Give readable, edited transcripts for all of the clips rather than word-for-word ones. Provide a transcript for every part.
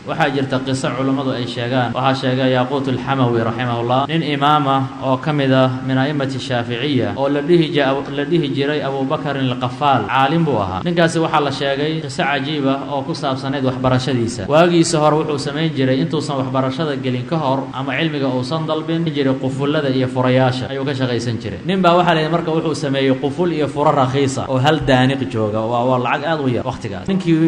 waxaa jirta qiso culimmadu ay sheegaan waxaa sheegay yaquut alxamawi raximahullah nin imaama oo ka mid ah min a'immati shaaficiya oo la dhihi jiray abubakarin alqafaal caalim buu ahaa ninkaasi waxaa la sheegay qiso cajiib ah oo ku saabsanayd waxbarashadiisa waagiisa hore wuxuu samayn jiray intuusan waxbarashada gelin ka hor ama cilmiga uusan dalbin jiray qufullada iyo furayaasha ayuu ka shaqaysan jiray nin baa waxaa layidhi marka wuxuu sameeyey quful iyo furo raqiisa oo hal daaniq jooga waa lacag aad u yar waqtigaas ninkii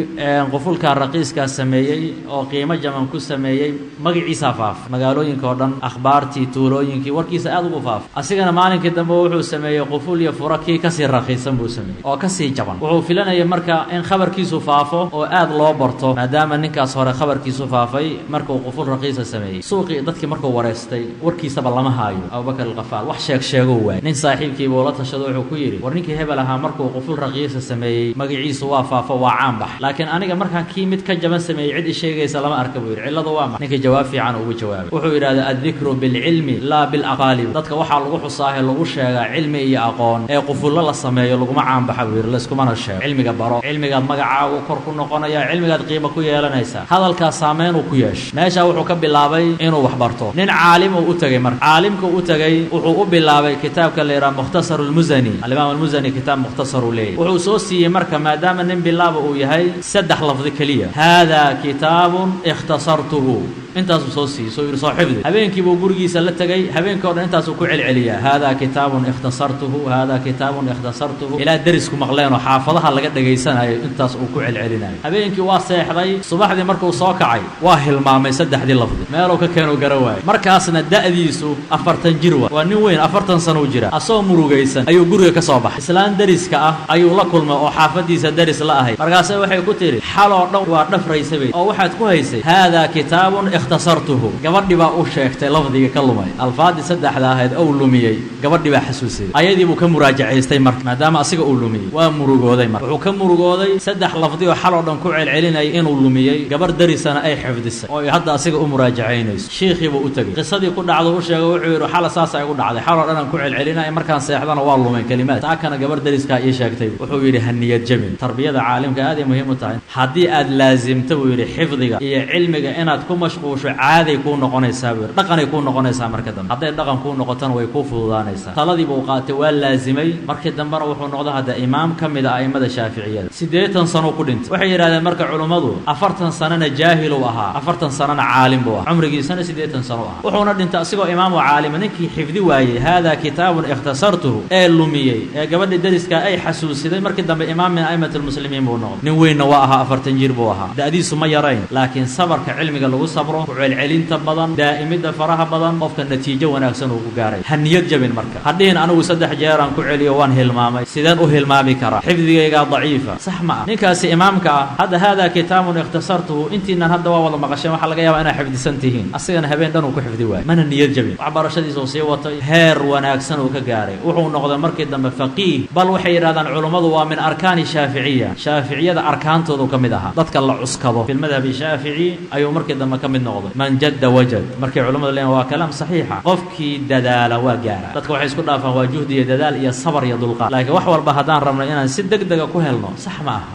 qufulka raqiiskaa sameeyey oo qiimo jaman ku sameeyey magaciisa faaf magaalooyinka oo dhan akhbaartii tuulooyinkii warkiisa aad ugu faaf asigana maalinkii dambe wuxuu sameeyey quful iyo furo kii kasii raqiisan buu sameeyey oo kasii jaban wuxuu filanayay marka in khabarkiisu faafo oo aad loo barto maadaama ninkaas hore khabarkiisu faafay markuu quful raqiisa sameeyey suuqii dadkii markuu wareystay warkiisaba lama haayo abubakar alqafaal wax sheego waay nin saaxiibkiibuu la tashado wuxuu ku yidhi war ninkii hebel ahaa markuu quful raqiisa sameeyey magaciisu waa faafo waa caan bax laakiin aniga markaan kii mid ka jaban sameeyey cid isheegaysa lama arka buu yidhi cilladu waa ma ninkii jawaab fiican ugu jawaabay wuxuu yidhahda addikru bilcilmi laa bilaqaalib dadka waxaa lagu xusaahe lagu sheegaa cilmi iyo aqoon ee qufullo la sameeyo laguma caanbaxa buu yidhi layskumana sheego cilmiga baro cilmigaad magacaagu kor ku noqonaya cilmigaad qiimo ku yeelanaysaa hadalkaas saameyn uu ku yeesho meeshaa wuxuu ka bilaabay inuu wax barto nin caalim uu u tegey marka caalimka u tegey wuxuu u bilaabay kitaabka la yidhaha mukhtasar almusani alimaam almusani kitaab mukhtasar uu leeyahy wuxuu soo siiyey marka maadaama nin bilaaba uu yahay saddex lafdi keliya haadaa kitaabun ikhtasartuhu intaasuu soo siiyey soo yidhi soo xifdi habeenkii buu gurigiisa la tegey habeenkii o dhan intaasuu ku celceliyaa haadaa kitaabun ikhtasartuhu haadaa kitaabun ikhtasartuhu ilaa derisku maqleenoo xaafadaha laga dhegaysanayo intaas uu ku celcelinayo habeenkii waa seexday subaxdii markuu soo kacay waa hilmaamay saddexdii lafdi meeluu ka keenuu gara waayey markaasna da'diisu 40 jir waa nin weyn 40 sano u jira asoo murugaysan ayuu guriga ka soo baxay islaan deriska ah ayuu la kulmay oo xaafadiisa deris la ahayd markaase waxay ku tiri xaloo dhan waa dhafraysabay oo waxaad ku haysay haadaa kitaabun ikhtasartuhu gabadhii baa u sheegtay lafdiga ka lumay alfaadii saddexda ahayd ou lumiyey gabadhii baa xasuusiyey ayadii buu ka muraajacaystay marka maadaama asiga uu lumiyey waa murugooday marka wuxuu ka murugooday saddex lafdi oo xaloo dhan ku celcelinayay inuu lumiyey gabar derisana ay xifdisay oo hadda asiga u muraajacaynayso shiikhii buu u tegey qisadii ku dhacdo u sheegay wuxuu yidhi xala saasa igu dhacday xaloo dhan aan ku celcelinaya markaan seexdana waa lumay kelimaad taakana gabar deriskaa ii sheegtay wuxuu yidhi ha niyad jabin tarbiyada caalimka aad ay muhiim u tahay haddii aad laasimto buu yidhi xifdiga iyo cilmiga inaad ku mashquusho caaday kuu noqonaysaa buu yidhi dhaqanay kuu noqonaysaa marka dambe hadday dhaqan kuu noqotana way kuu fududaanaysaa taladii buu qaatay waa laasimay markii dambena wuxuu noqday hadda imaam ka mid ah a'immada shaaficiyada 80 sano ku dhintay waxay yidhahdeen marka culummadu 40 sanana jaahil uu ahaa 40 sanana caalim buu ahaa cumrigiisana 80 sano ahaa wuxuuna dhintay asigoo imaam oo caalima ninkii xifdi waayey haadaa kitaabun ikhtasartuhu ee lumiyey ee gabadhii deriska ay xasuusiday markii dambe imaam min a'immati almuslimiin buu noqday nin weynna waa ahaa 40 jir buu ahaa da'diisu ma yarayn laakiin sabarka cilmiga lagu sabro ku celcelinta badan daa'imida faraha badan qofka natiijo wanaagsan uu ku gaaray ha niyad jabin marka hadhiin anigu 3 jeer aan ku celiyo waan hilmaamay sideen u hilmaami karaa xifdigayga daciifa sax ma ninkaasi imaamka ah hadda haadaa kitaabun ikhtasartuhu intiinan hadda waa wada maqasheen waxa laga yaabaa inay xifdisan tihiin asigana habeen dhan uu ku xifdi waayey mana niyad jabin waxbarashadiisa uu sii watay heer wanaagsan uu ka gaaray wuxuu noqday markii dambe faqiih bal waxay yidhahdaan culummadu waa min arkaani shaaficiya shaaficiyada arkaantoodu ka mid ahaa dadka la cuskado fi lmadhabi shaafici ayuu markii dambe ka mid noqday man jadda wajad markay culummadu leeyihin waa kalaam saxiixa qofkii dadaala waa gaara dadka waxay isku dhaafaan waa juhdi iyo dadaal iyo sabar iyo dulqaad laakiin wax walba haddaan rabno inaan si degdega ku helno sax ma aha